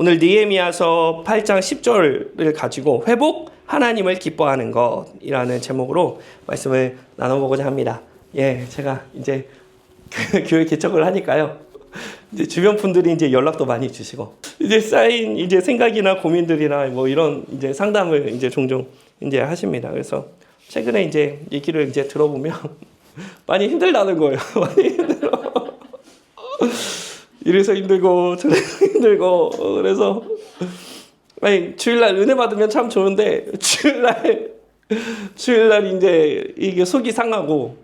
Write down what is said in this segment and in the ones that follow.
오늘 느헤미야서 8장 10절을 가지고 회복 하나님을 기뻐하는 것이라는 제목으로 말씀을 나눠보고자 합니다. 예, 제가 이제 교회 개척을 하니까요. 이제 주변 분들이 이제 연락도 많이 주시고 이제 쌓인 이제 생각이나 고민들이나 뭐 이런 이제 상담을 이제 종종 이제 하십니다. 그래서 최근에 이제 얘기를 이제 들어보면 많이 힘들다는 거예요. 많이 힘들어. 이래서 힘들고 저래서 힘들고 그래서 아니 주일날 은혜 받으면 참 좋은데 주일날 이제 이게 속이 상하고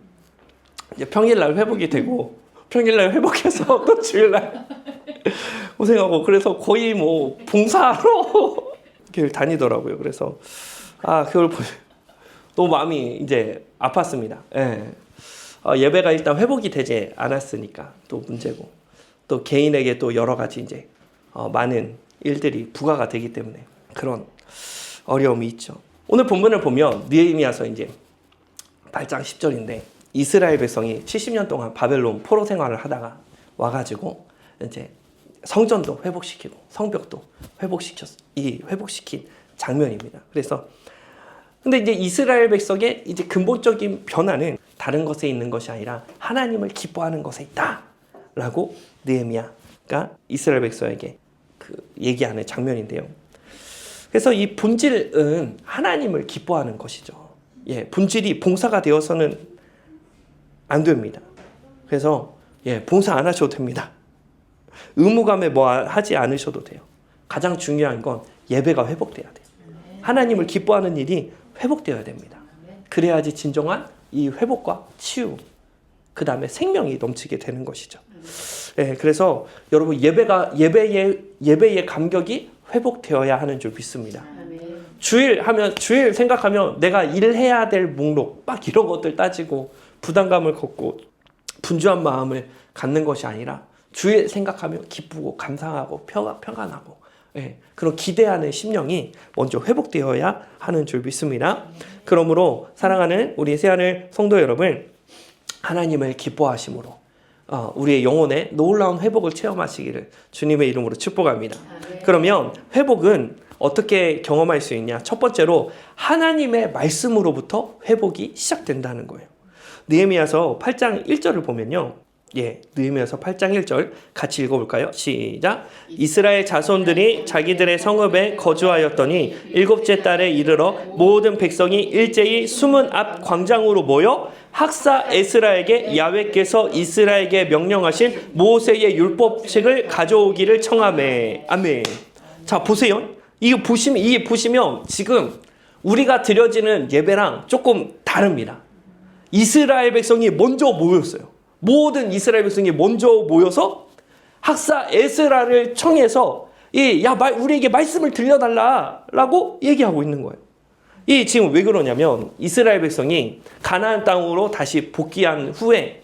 이제 평일날 회복이 되고 평일날 회복해서 또 주일날 고생하고 그래서 거의 뭐 봉사하러 길 다니더라고요. 그래서 그걸 너무 마음이 이제 아팠습니다. 예. 예배가 일단 회복이 되지 않았으니까 또 문제고 또 개인에게 또 여러 가지 이제 많은 일들이 부과가 되기 때문에 그런 어려움이 있죠. 오늘 본문을 보면 느헤미야서 이제 8장 10절인데 이스라엘 백성이 70년 동안 바벨론 포로 생활을 하다가 와가지고 이제 성전도 회복시키고 성벽도 회복시킨 장면입니다. 그래서 근데 이제 이스라엘 백성의 이제 근본적인 변화는 다른 것에 있는 것이 아니라 하나님을 기뻐하는 것에 있다라고 느헤미야가 이스라엘 백성에게 얘기하는 장면인데요. 그래서 이 본질은 하나님을 기뻐하는 것이죠. 예, 본질이 봉사가 되어서는 안 됩니다. 그래서 봉사 안 하셔도 됩니다. 의무감에 뭐 하지 않으셔도 돼요. 가장 중요한 건 예배가 회복돼야 돼요. 하나님을 기뻐하는 일이 회복되어야 됩니다. 그래야지 진정한 이 회복과 치유, 그 다음에 생명이 넘치게 되는 것이죠. 그래서 여러분 예배의 감격이 회복되어야 하는 줄 믿습니다. 주일 생각하면 내가 일해야 될 목록 막 이런 것들 따지고 부담감을 갖고 분주한 마음을 갖는 것이 아니라 주일 생각하면 기쁘고 감사하고 평안하고 그런 기대하는 심령이 먼저 회복되어야 하는 줄 믿습니다. 그러므로 사랑하는 우리 새하늘 성도 여러분, 하나님을 기뻐하심으로 우리의 영혼의 놀라운 회복을 체험하시기를 주님의 이름으로 축복합니다. 그러면 회복은 어떻게 경험할 수 있냐? 첫 번째로 하나님의 말씀으로부터 회복이 시작된다는 거예요. 느헤미야서 8장 1절을 보면요. 느헤미야서 8장 1절 같이 읽어볼까요? 시작. 이스라엘 자손들이 자기들의 성읍에 거주하였더니 일곱째 달에 이르러 모든 백성이 일제히 수문 앞 광장으로 모여 학사 에스라에게 야훼께서 이스라엘에게 명령하신 모세의 율법책을 가져오기를 청하매. 아멘. 자, 보세요. 이게 보시면 지금 우리가 드려지는 예배랑 조금 다릅니다. 이스라엘 백성이 먼저 모였어요. 모든 이스라엘 백성이 먼저 모여서 학사 에스라를 청해서 우리에게 말씀을 들려달라라고 얘기하고 있는 거예요. 지금 왜 그러냐면 이스라엘 백성이 가나안 땅으로 다시 복귀한 후에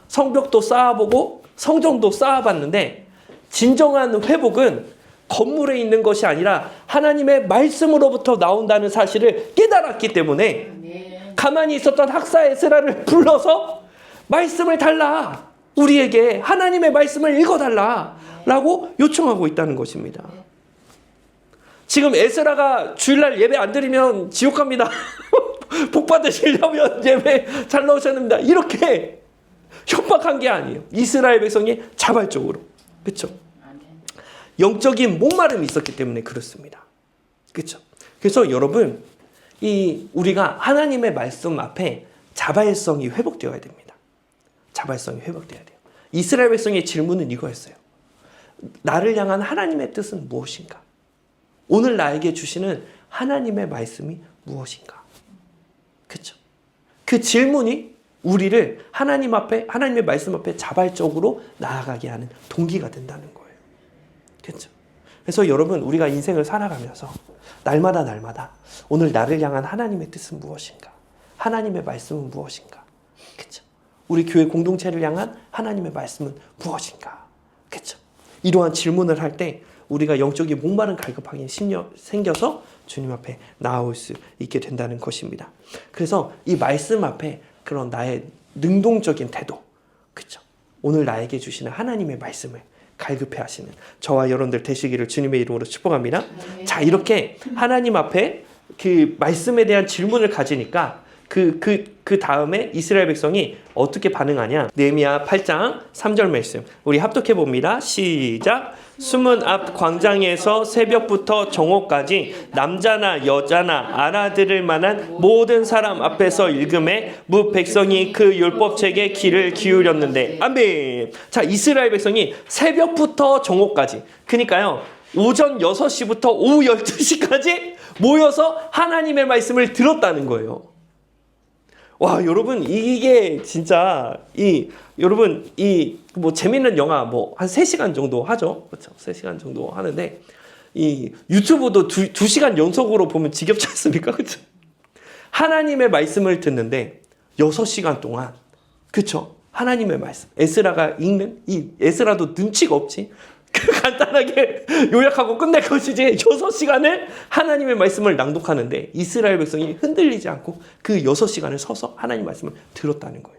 성벽도 쌓아보고 성전도 쌓아봤는데 진정한 회복은 건물에 있는 것이 아니라 하나님의 말씀으로부터 나온다는 사실을 깨달았기 때문에 가만히 있었던 학사 에스라를 불러서 말씀을 달라. 우리에게 하나님의 말씀을 읽어달라. 라고 요청하고 있다는 것입니다. 지금 에스라가 주일날 예배 안 드리면 지옥 갑니다. 복 받으시려면 예배 잘 나오셔야 됩니다. 이렇게 협박한 게 아니에요. 이스라엘 백성이 자발적으로. 그렇죠? 영적인 목마름이 있었기 때문에 그렇습니다. 그렇죠? 그래서 여러분, 우리가 하나님의 말씀 앞에 자발성이 회복되어야 됩니다. 자발성이 회복돼야 돼요. 이스라엘 백성의 질문은 이거였어요. 나를 향한 하나님의 뜻은 무엇인가? 오늘 나에게 주시는 하나님의 말씀이 무엇인가? 그렇죠? 그 질문이 우리를 하나님의 말씀 앞에 자발적으로 나아가게 하는 동기가 된다는 거예요. 그렇죠? 그래서 여러분, 우리가 인생을 살아가면서 날마다 오늘 나를 향한 하나님의 뜻은 무엇인가? 하나님의 말씀은 무엇인가? 그렇죠? 우리 교회 공동체를 향한 하나님의 말씀은 무엇인가? 그렇죠? 이러한 질문을 할 때 우리가 영적인 목마른 갈급함이 생겨서 주님 앞에 나아올 수 있게 된다는 것입니다. 그래서 이 말씀 앞에 그런 나의 능동적인 태도, 그렇죠? 오늘 나에게 주시는 하나님의 말씀을 갈급해 하시는 저와 여러분들 되시기를 주님의 이름으로 축복합니다. 자, 이렇게 하나님 앞에 그 말씀에 대한 질문을 가지니까 그 다음에 이스라엘 백성이 어떻게 반응하냐? 느헤미야 8장 3절 말씀 우리 합독해 봅니다. 시작. 수문 앞 광장에서 새벽부터 정오까지 남자나 여자나 알아들을 만한 모든 사람 앞에서 읽음에 무 백성이 그 율법책에 귀를 기울였는데 아멘. 자, 이스라엘 백성이 새벽부터 정오까지, 그러니까요 오전 6시부터 오후 12시까지 모여서 하나님의 말씀을 들었다는 거예요. 와, 여러분, 이게 진짜, 여러분, 뭐, 재밌는 영화, 뭐, 한 3시간 정도 하죠? 그렇죠? 3시간 정도 하는데, 유튜브도 2시간 연속으로 보면 지겹지 않습니까? 그렇죠? 하나님의 말씀을 듣는데, 6시간 동안, 그렇죠? 하나님의 말씀. 에스라가 읽는, 에스라도 눈치가 없지? 간단하게 요약하고 끝낼 것이지 6시간을 하나님의 말씀을 낭독하는데 이스라엘 백성이 흔들리지 않고 그 6시간을 서서 하나님 말씀을 들었다는 거예요.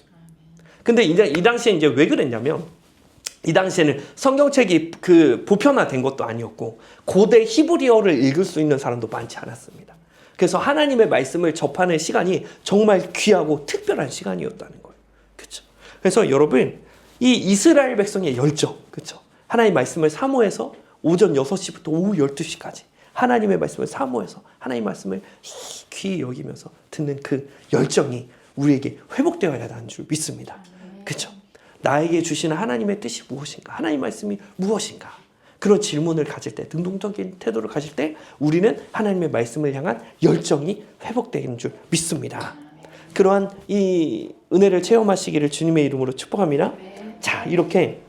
근데 이제 이 당시에 이제 왜 그랬냐면 이 당시에는 성경책이 보편화된 것도 아니었고 고대 히브리어를 읽을 수 있는 사람도 많지 않았습니다. 그래서 하나님의 말씀을 접하는 시간이 정말 귀하고 특별한 시간이었다는 거예요. 그렇죠? 그래서 여러분, 이 이스라엘 백성의 열정, 그렇죠? 하나님의 말씀을 사모해서 오전 6시부터 오후 12시까지 하나님의 말씀을 사모해서 하나님의 말씀을 귀히 여기면서 듣는 그 열정이 우리에게 회복되어야 하는 줄 믿습니다. 그렇죠? 나에게 주시는 하나님의 뜻이 무엇인가? 하나님의 말씀이 무엇인가? 그런 질문을 가질 때, 능동적인 태도를 가질 때 우리는 하나님의 말씀을 향한 열정이 회복되는 줄 믿습니다. 그러한 이 은혜를 체험하시기를 주님의 이름으로 축복합니다. 자, 이렇게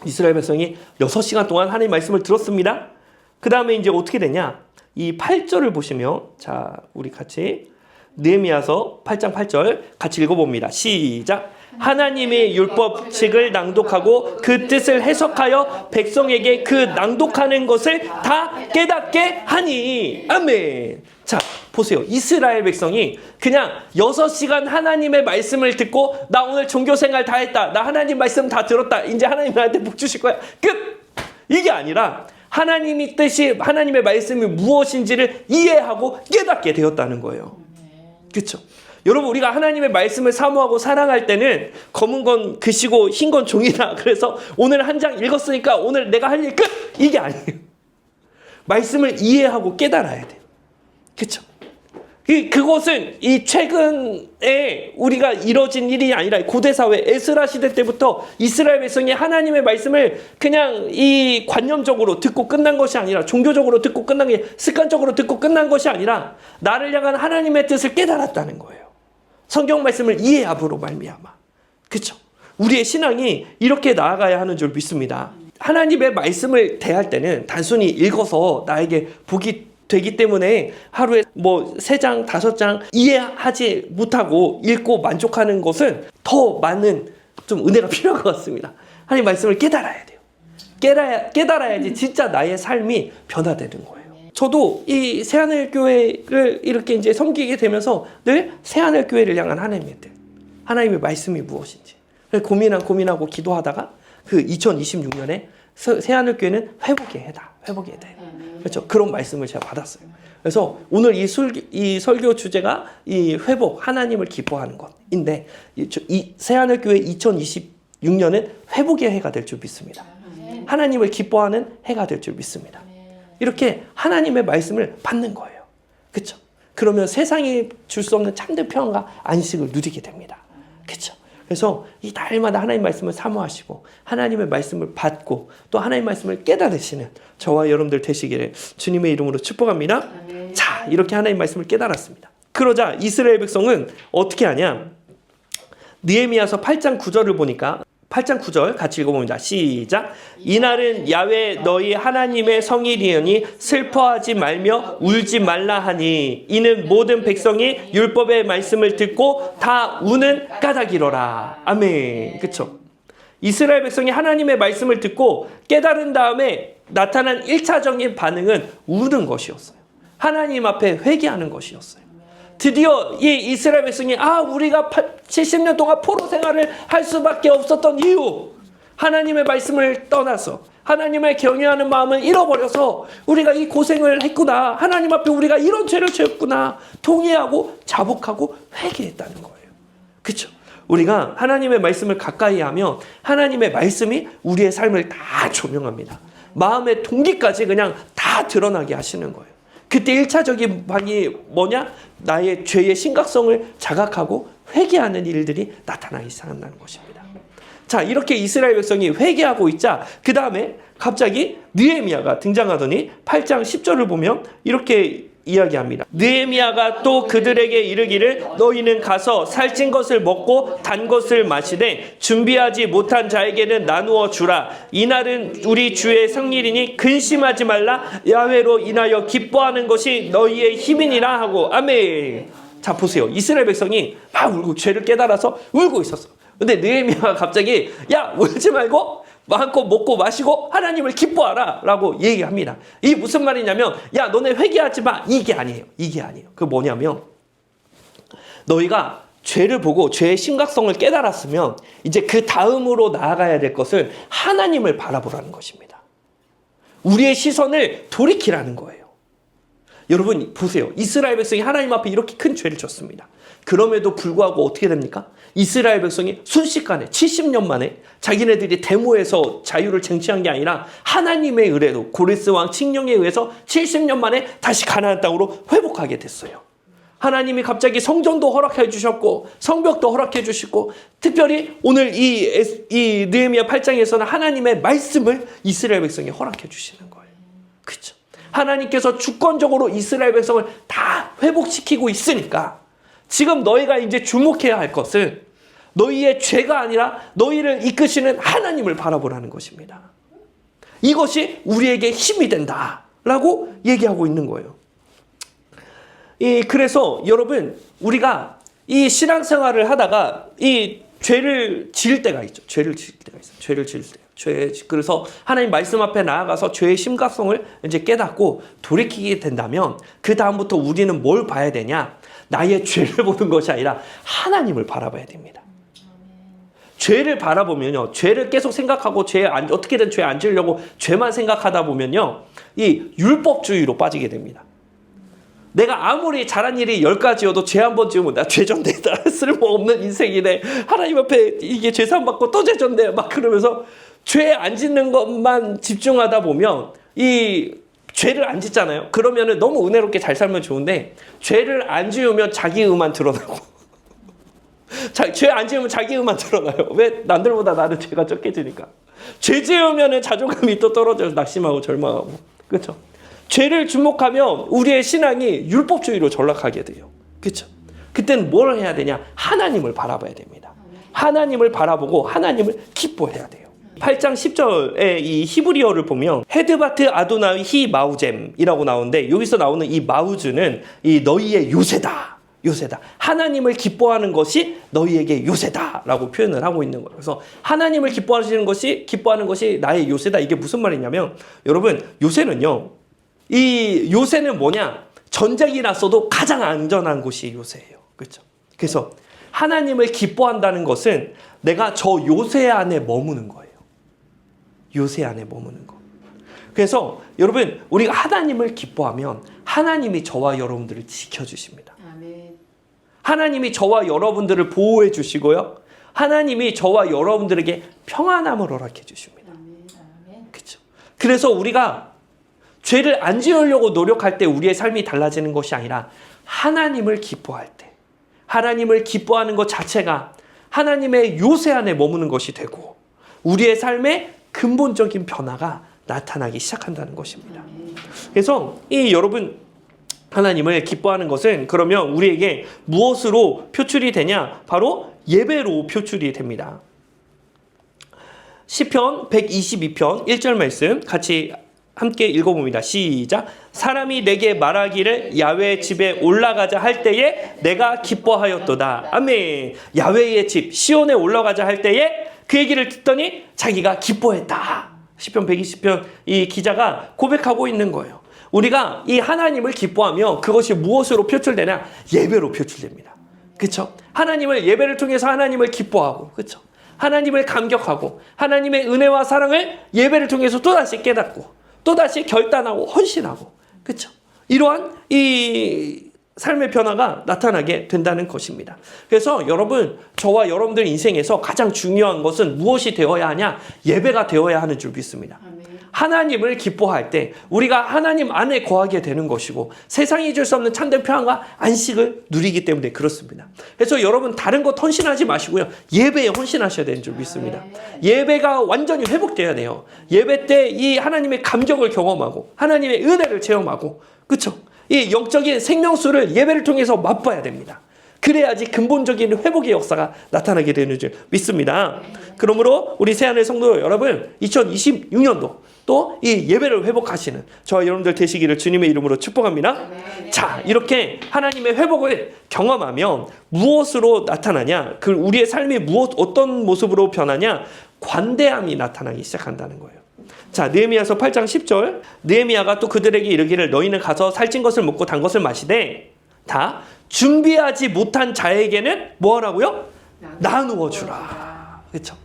이스라엘 백성이 6시간 동안 하나님의 말씀을 들었습니다. 그 다음에 이제 어떻게 되냐? 이 8절을 보시면, 자, 우리 같이 느헤미야서 8장 8절 같이 읽어봅니다. 시작. 하나님의 율법책을 낭독하고 그 뜻을 해석하여 백성에게 그 낭독하는 것을 다 깨닫게 하니. 아멘. 자, 보세요. 이스라엘 백성이 그냥 6시간 하나님의 말씀을 듣고 나 오늘 종교생활 다 했다. 나 하나님 말씀 다 들었다. 이제 하나님 나한테 복 주실 거야. 끝! 이게 아니라 하나님의 뜻이, 하나님의 말씀이 무엇인지를 이해하고 깨닫게 되었다는 거예요. 그렇죠? 여러분, 우리가 하나님의 말씀을 사모하고 사랑할 때는 검은 건 글씨고 흰 건 종이다. 그래서 오늘 한 장 읽었으니까 오늘 내가 할 일 끝! 이게 아니에요. 말씀을 이해하고 깨달아야 돼요. 그렇죠? 그것은 이 최근에 우리가 이뤄진 일이 아니라 고대 사회 에스라 시대 때부터 이스라엘 백성이 하나님의 말씀을 그냥 이 관념적으로 듣고 끝난 것이 아니라, 종교적으로 듣고 끝난 게, 습관적으로 듣고 끝난 것이 아니라 나를 향한 하나님의 뜻을 깨달았다는 거예요. 성경 말씀을 이해함으로 말미암아. 그렇죠? 우리의 신앙이 이렇게 나아가야 하는 줄 믿습니다. 하나님의 말씀을 대할 때는 단순히 읽어서 나에게 복이 되기 때문에 하루에 뭐 3장, 5장 이해하지 못하고 읽고 만족하는 것은 더 많은 좀 은혜가 필요한 것 같습니다. 하나님 말씀을 깨달아야 돼요. 깨달아야지 진짜 나의 삶이 변화되는 거예요. 저도 이 새하늘교회를 이렇게 이제 섬기게 되면서 늘 새하늘교회를 향한 하나님의 뜻, 하나님의 말씀이 무엇인지 고민하고 기도하다가 그 2026년에 새하늘교회는 회복의 해다. 회복의 해다. 그렇죠. 그런 말씀을 제가 받았어요. 그래서 오늘 이 설교 주제가 이 회복, 하나님을 기뻐하는 것인데, 이 새하늘교회 2026년은 회복의 해가 될 줄 믿습니다. 하나님을 기뻐하는 해가 될 줄 믿습니다. 이렇게 하나님의 말씀을 받는 거예요. 그렇죠? 그러면 세상이 줄 수 없는 참된 평안과 안식을 누리게 됩니다. 그렇죠? 그래서 이 날마다 하나님의 말씀을 사모하시고 하나님의 말씀을 받고 또 하나님의 말씀을 깨달으시는 저와 여러분들 되시기를 주님의 이름으로 축복합니다. 자, 이렇게 하나님의 말씀을 깨달았습니다. 그러자 이스라엘 백성은 어떻게 하냐? 느헤미야서 8장 9절을 보니까 8장 9절 같이 읽어봅니다. 시작. 이날은 야훼 너희 하나님의 성일이니 슬퍼하지 말며 울지 말라 하니 이는 모든 백성이 율법의 말씀을 듣고 다 우는 까닭이로라. 아멘. 그렇죠? 이스라엘 백성이 하나님의 말씀을 듣고 깨달은 다음에 나타난 1차적인 반응은 우는 것이었어요. 하나님 앞에 회개하는 것이었어요. 드디어 이 이스라엘 백성이 우리가 70년 동안 포로 생활을 할 수밖에 없었던 이유, 하나님의 말씀을 떠나서 하나님을 경외하는 마음을 잃어버려서 우리가 이 고생을 했구나, 하나님 앞에 우리가 이런 죄를 지었구나 통회하고 자복하고 회개했다는 거예요. 그렇죠? 우리가 하나님의 말씀을 가까이 하면 하나님의 말씀이 우리의 삶을 다 조명합니다. 마음의 동기까지 그냥 다 드러나게 하시는 거예요. 그때 1차적인 방이 뭐냐? 나의 죄의 심각성을 자각하고 회개하는 일들이 나타나기 시작한다는 것입니다. 자, 이렇게 이스라엘 백성이 회개하고 있자 그 다음에 갑자기 느헤미야가 등장하더니 8장 10절을 보면 이렇게 이야기합니다. 느헤미야가 또 그들에게 이르기를 너희는 가서 살찐 것을 먹고 단 것을 마시되 준비하지 못한 자에게는 나누어 주라. 이날은 우리 주의 성일이니 근심하지 말라. 야훼로 인하여 기뻐하는 것이 너희의 힘이니라 하고. 아멘. 자, 보세요. 이스라엘 백성이 막 울고 죄를 깨달아서 울고 있었어. 근데 느헤미야가 갑자기 야, 울지 말고 마음껏 먹고 마시고 하나님을 기뻐하라 라고 얘기합니다. 이게 무슨 말이냐면 야, 너네 회개하지 마. 이게 아니에요. 이게 아니에요. 그 뭐냐면 너희가 죄를 보고 죄의 심각성을 깨달았으면 이제 그 다음으로 나아가야 될 것은 하나님을 바라보라는 것입니다. 우리의 시선을 돌이키라는 거예요. 여러분 보세요. 이스라엘 백성이 하나님 앞에 이렇게 큰 죄를 졌습니다. 그럼에도 불구하고 어떻게 됩니까? 이스라엘 백성이 순식간에 70년 만에 자기네들이 데모에서 자유를 쟁취한 게 아니라 하나님의 의뢰로 고레스 왕 칙령에 의해서 70년 만에 다시 가나안 땅으로 회복하게 됐어요. 하나님이 갑자기 성전도 허락해 주셨고 성벽도 허락해 주시고 특별히 오늘 이 느헤미야 8장에서는 하나님의 말씀을 이스라엘 백성에 허락해 주시는 거예요. 그렇죠? 하나님께서 주권적으로 이스라엘 백성을 다 회복시키고 있으니까 지금 너희가 이제 주목해야 할 것은 너희의 죄가 아니라 너희를 이끄시는 하나님을 바라보라는 것입니다. 이것이 우리에게 힘이 된다라고 얘기하고 있는 거예요. 그래서 여러분 우리가 이 신앙생활을 하다가 이 죄를 지을 때가 있죠. 죄를 지을 때가 있어요. 죄를 지을 때. 그래서 하나님 말씀 앞에 나아가서 죄의 심각성을 이제 깨닫고 돌이키게 된다면 그 다음부터 우리는 뭘 봐야 되냐? 나의 죄를 보는 것이 아니라 하나님을 바라봐야 됩니다. 죄를 바라보면요, 죄를 계속 생각하고 어떻게든 죄 안 지으려고 죄만 생각하다 보면요, 이 율법주의로 빠지게 됩니다. 내가 아무리 잘한 일이 10가지여도 죄 한 번 지으면 나 죄졌네, 나 쓸모없는 인생이네, 하나님 앞에 이게 죄산 받고 또 죄졌네, 막 그러면서 죄 안 짓는 것만 집중하다 보면 이 죄를 안 짓잖아요. 그러면은 너무 은혜롭게 잘 살면 좋은데 죄를 안 지으면 자기 의만 드러나고 죄 안 지으면 자기 의만 드러나요. 왜? 남들보다 나는 죄가 적게 지니까. 죄 지으면은 자존감이 또 떨어져서 낙심하고 절망하고. 그렇죠? 죄를 주목하면 우리의 신앙이 율법주의로 전락하게 돼요. 그렇죠? 그때는 뭘 해야 되냐? 하나님을 바라봐야 됩니다. 하나님을 바라보고 하나님을 기뻐해야 돼요. 8장 10절에 이 히브리어를 보면 헤드바트 아도나의 히 마우젬이라고 나오는데 여기서 나오는 이 마우즈는 이 너희의 요새다. 요새다. 하나님을 기뻐하는 것이 너희에게 요새다라고 표현을 하고 있는 거예요. 그래서 하나님을 기뻐하는 것이 나의 요새다. 이게 무슨 말이냐면 여러분 요새는요. 이 요새는 뭐냐? 전쟁이 났어도 가장 안전한 곳이 요새예요. 그렇죠? 그래서 하나님을 기뻐한다는 것은 내가 저 요새 안에 머무는 거예요. 요새 안에 머무는 거. 그래서 여러분 우리가 하나님을 기뻐하면 하나님이 저와 여러분들을 지켜주십니다. 아멘. 하나님이 저와 여러분들을 보호해 주시고요. 하나님이 저와 여러분들에게 평안함을 허락해 주십니다. 그렇죠? 그래서 우리가 죄를 안 지으려고 노력할 때 우리의 삶이 달라지는 것이 아니라 하나님을 기뻐할 때 하나님을 기뻐하는 것 자체가 하나님의 요새 안에 머무는 것이 되고 우리의 삶에 근본적인 변화가 나타나기 시작한다는 것입니다. 그래서 여러분 하나님을 기뻐하는 것은 그러면 우리에게 무엇으로 표출이 되냐? 바로 예배로 표출이 됩니다. 시편 122편 1절 말씀 같이 함께 읽어봅니다. 시작. 사람이 내게 말하기를 야훼의 집에 올라가자 할 때에 내가 기뻐하였도다. 아멘. 야훼의 집 시온에 올라가자 할 때에 그 얘기를 듣더니 자기가 기뻐했다. 시편 120편 이 기자가 고백하고 있는 거예요. 우리가 이 하나님을 기뻐하며 그것이 무엇으로 표출되냐? 예배로 표출됩니다. 그렇죠? 하나님을 예배를 통해서 하나님을 기뻐하고, 그렇죠? 하나님을 감격하고 하나님의 은혜와 사랑을 예배를 통해서 또다시 깨닫고 또다시 결단하고 헌신하고, 그렇죠? 이러한 이 삶의 변화가 나타나게 된다는 것입니다. 그래서 여러분, 저와 여러분들 인생에서 가장 중요한 것은 무엇이 되어야 하냐? 예배가 되어야 하는 줄 믿습니다. 하나님을 기뻐할 때 우리가 하나님 안에 거하게 되는 것이고 세상이 줄 수 없는 참된 평안과 안식을 누리기 때문에 그렇습니다. 그래서 여러분, 다른 것 헌신하지 마시고요, 예배에 헌신하셔야 되는 줄 믿습니다. 예배가 완전히 회복돼야 돼요. 예배 때 이 하나님의 감격을 경험하고 하나님의 은혜를 체험하고, 그렇죠? 이 영적인 생명수를 예배를 통해서 맛봐야 됩니다. 그래야지 근본적인 회복의 역사가 나타나게 되는 줄 믿습니다. 그러므로 우리 새하늘 성도 여러분, 2026년도 또 이 예배를 회복하시는 저와 여러분들 되시기를 주님의 이름으로 축복합니다. 자, 이렇게 하나님의 회복을 경험하면 무엇으로 나타나냐? 그 우리의 삶이 어떤 모습으로 변하냐? 관대함이 나타나기 시작한다는 거예요. 자, 느헤미야서 8장 10절. 느헤미야가 또 그들에게 이르기를 너희는 가서 살찐 것을 먹고 단 것을 마시되 다 준비하지 못한 자에게는 뭐 하라고요? 나누어 주라. 그렇죠?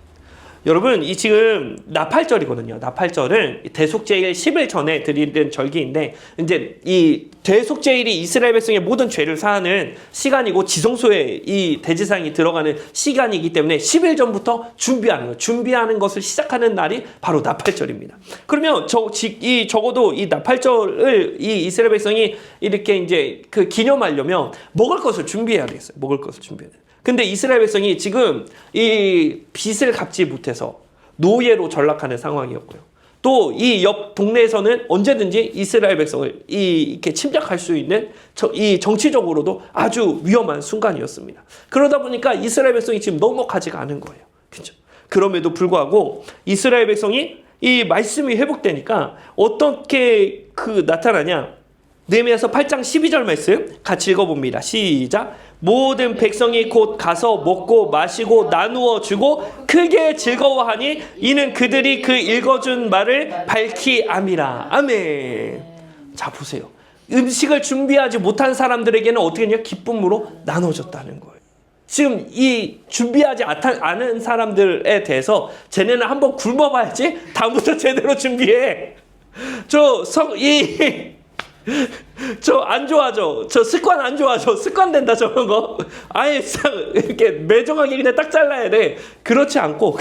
여러분, 이 지금 나팔절이거든요. 나팔절은 대속제일 10일 전에 드리는 절기인데, 이제 이 대속제일이 이스라엘 백성의 모든 죄를 사하는 시간이고 지성소에 이 대제사장이 들어가는 시간이기 때문에 10일 전부터 준비하는 거예요. 준비하는 것을 시작하는 날이 바로 나팔절입니다. 그러면 적어도 이 나팔절을 이 이스라엘 백성이 이렇게 이제 그 기념하려면 먹을 것을 준비해야 되겠어요. 먹을 것을 준비해야 돼요. 근데 이스라엘 백성이 지금 이 빚을 갚지 못해서 노예로 전락하는 상황이었고요. 또 이 옆 동네에서는 언제든지 이스라엘 백성을 이렇게 침략할 수 있는 이 정치적으로도 아주 위험한 순간이었습니다. 그러다 보니까 이스라엘 백성이 지금 넉넉하지가 않은 거예요. 그렇죠? 그럼에도 불구하고 이스라엘 백성이 이 말씀이 회복되니까 어떻게 나타나냐? 느헤미야서 8장 12절 말씀 같이 읽어봅니다. 시작. 모든 백성이 곧 가서 먹고 마시고 나누어 주고 크게 즐거워하니 이는 그들이 그 읽어준 말을 밝히 암이라. 아멘. 자, 보세요. 음식을 준비하지 못한 사람들에게는 어떻게 했냐? 기쁨으로 나눠줬다는 거예요. 지금 이 준비하지 않은 사람들에 대해서 쟤네는 한번 굶어봐야지 다음부터 제대로 준비해. 저 안 좋아져. 저 습관 안 좋아져. 습관 된다, 저런 거. 아예 이렇게 매정하게 그냥 딱 잘라야 돼. 그렇지 않고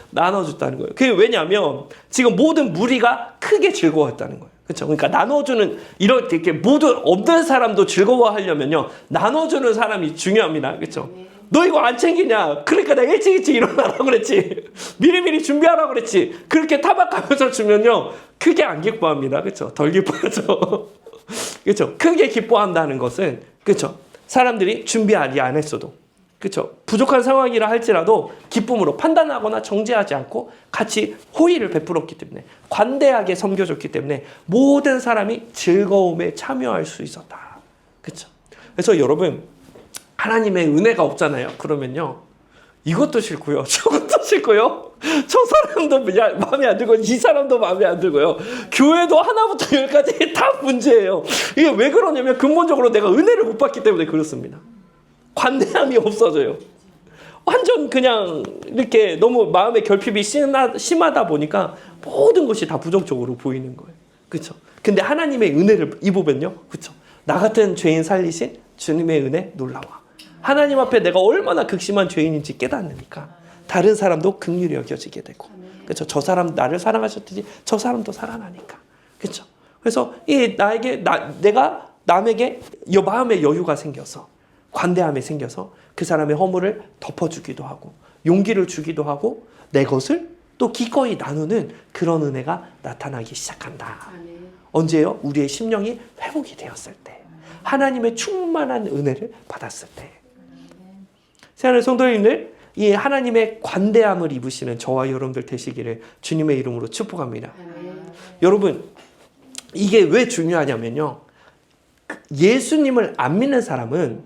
나눠줬다는 거예요. 그게 왜냐하면 지금 모든 무리가 크게 즐거워했다는 거예요. 그렇죠? 그러니까 나눠주는, 이렇게 모두 없는 사람도 즐거워하려면요, 나눠주는 사람이 중요합니다. 그렇죠? 너 이거 안 챙기냐? 그러니까 내가 일찍 일어나라고 그랬지. 미리미리 준비하라고 그랬지. 그렇게 타박하면서 주면요, 크게 안 기뻐합니다. 그렇죠? 덜 기뻐하죠. 그렇죠? 크게 기뻐한다는 것은, 그렇죠? 사람들이 준비하지 않았어도, 그렇죠? 부족한 상황이라 할지라도 기쁨으로 판단하거나 정죄하지 않고 같이 호의를 베풀었기 때문에, 관대하게 섬겨줬기 때문에 모든 사람이 즐거움에 참여할 수 있었다. 그렇죠? 그래서 여러분, 하나님의 은혜가 없잖아요. 그러면요, 이것도 싫고요, 저것도 싫고요, 저 사람도 마음에 안 들고 이 사람도 마음에 안 들고요, 교회도 하나부터 열까지 다 문제예요. 이게 왜 그러냐면 근본적으로 내가 은혜를 못 받기 때문에 그렇습니다. 관대함이 없어져요. 완전 그냥 이렇게 너무 마음의 결핍이 심하다 보니까 모든 것이 다 부정적으로 보이는 거예요. 그렇죠? 근데 하나님의 은혜를 입으면요, 그렇죠? 나 같은 죄인 살리신 주님의 은혜 놀라워. 하나님 앞에 내가 얼마나 극심한 죄인인지 깨닫으니까 다른 사람도 긍휼히 여겨지게 되고, 그렇죠? 저 사람 나를 사랑하셨듯이 저 사람도 사랑하니까, 그렇죠? 그래서 내가 남에게 마음의 여유가 생겨서, 관대함이 생겨서 그 사람의 허물을 덮어주기도 하고 용기를 주기도 하고 내 것을 또 기꺼이 나누는 그런 은혜가 나타나기 시작한다. 언제요? 우리의 심령이 회복이 되었을 때, 하나님의 충만한 은혜를 받았을 때. 사랑하는 성도님들, 이 하나님의 관대함을 입으시는 저와 여러분들 되시기를 주님의 이름으로 축복합니다. 여러분, 이게 왜 중요하냐면요, 예수님을 안 믿는 사람은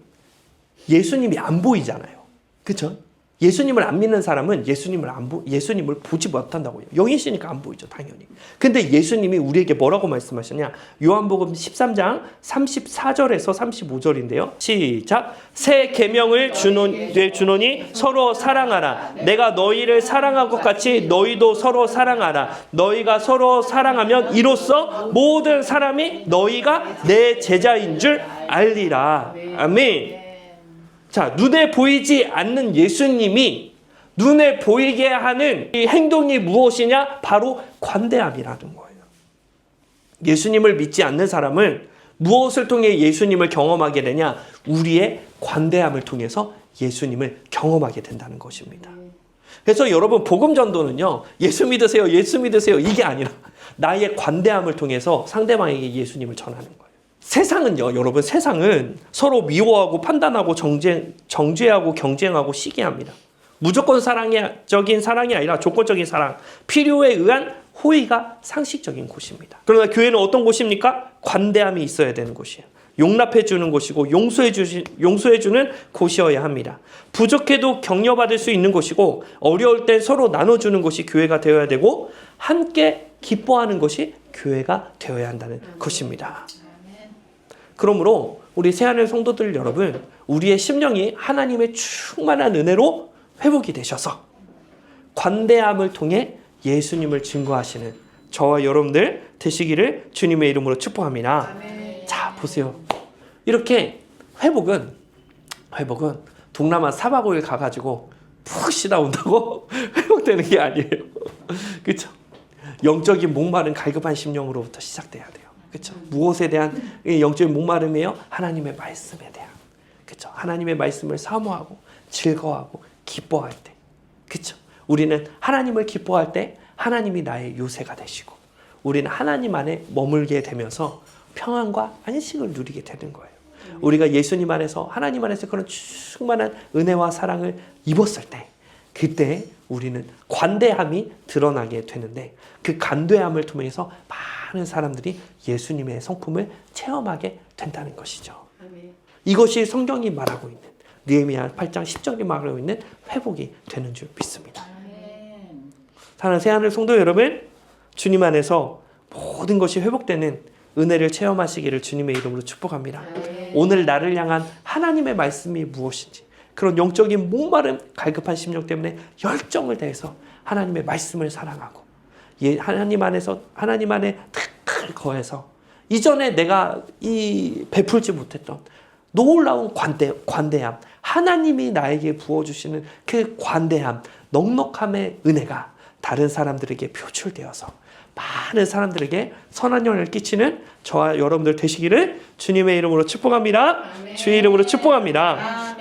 예수님이 안 보이잖아요. 그렇죠? 예수님을 안 믿는 사람은 예수님을 보지 못한다고요. 영이시니까 안 보이죠, 당연히. 근데 예수님이 우리에게 뭐라고 말씀하셨냐? 요한복음 13장 34절에서 35절인데요. 시작. 새 계명을 주노니 서로 사랑하라. 내가 너희를 사랑한 것 같이 너희도 서로 사랑하라. 너희가 서로 사랑하면 이로써 모든 사람이 너희가 내 제자인 줄 알리라. 아멘. 자, 눈에 보이지 않는 예수님이 눈에 보이게 하는 이 행동이 무엇이냐? 바로 관대함이라는 거예요. 예수님을 믿지 않는 사람은 무엇을 통해 예수님을 경험하게 되냐? 우리의 관대함을 통해서 예수님을 경험하게 된다는 것입니다. 그래서 여러분, 복음 전도는요, 예수 믿으세요, 예수 믿으세요, 이게 아니라 나의 관대함을 통해서 상대방에게 예수님을 전하는 거예요. 세상은요, 여러분, 세상은 서로 미워하고 판단하고 정죄하고 경쟁하고 시기합니다. 무조건 사랑적인 사랑이 아니라 조건적인 사랑, 필요에 의한 호의가 상식적인 곳입니다. 그러나 교회는 어떤 곳입니까? 관대함이 있어야 되는 곳이에요. 용납해 주는 곳이고 용서해 주는 곳이어야 합니다. 부족해도 격려받을 수 있는 곳이고 어려울 때 서로 나눠주는 곳이 교회가 되어야 되고 함께 기뻐하는 것이 교회가 되어야 한다는 것입니다. 그러므로 우리 새하늘 성도들 여러분, 우리의 심령이 하나님의 충만한 은혜로 회복이 되셔서 관대함을 통해 예수님을 증거하시는 저와 여러분들 되시기를 주님의 이름으로 축복합니다. 아멘. 자, 보세요. 이렇게 회복은 동남아 사바고에 가가지고 푹 쉬다 온다고 회복되는 게 아니에요. 그렇죠? 영적인 목마른 갈급한 심령으로부터 시작돼야 돼요. 그렇죠? 무엇에 대한 영적인 목마름이에요? 하나님의 말씀에 대한. 그렇죠? 하나님의 말씀을 사모하고 즐거워하고 기뻐할 때. 그렇죠? 우리는 하나님을 기뻐할 때 하나님이 나의 요새가 되시고 우리는 하나님 안에 머물게 되면서 평안과 안식을 누리게 되는 거예요. 우리가 예수님 안에서 하나님 안에서 그런 충만한 은혜와 사랑을 입었을 때 그때 우리는 관대함이 드러나게 되는데 그 관대함을 통해서 많은 사람들이 예수님의 성품을 체험하게 된다는 것이죠. 이것이 성경이 말하고 있는 느헤미야 8장 10절이 말하고 있는 회복이 되는 줄 믿습니다. 사랑하는 새하늘 성도 여러분, 주님 안에서 모든 것이 회복되는 은혜를 체험하시기를 주님의 이름으로 축복합니다. 오늘 나를 향한 하나님의 말씀이 무엇인지 그런 영적인 목마름, 갈급한 심령 때문에 열정을 다해서 하나님의 말씀을 사랑하고 하나님 안에서 하나님 안에 탁 거해서 이전에 내가 베풀지 못했던 놀라운 관대함, 하나님이 나에게 부어주시는 그 관대함, 넉넉함의 은혜가 다른 사람들에게 표출되어서 많은 사람들에게 선한 영향을 끼치는 저와 여러분들 되시기를 주님의 이름으로 축복합니다. 주의 이름으로 축복합니다.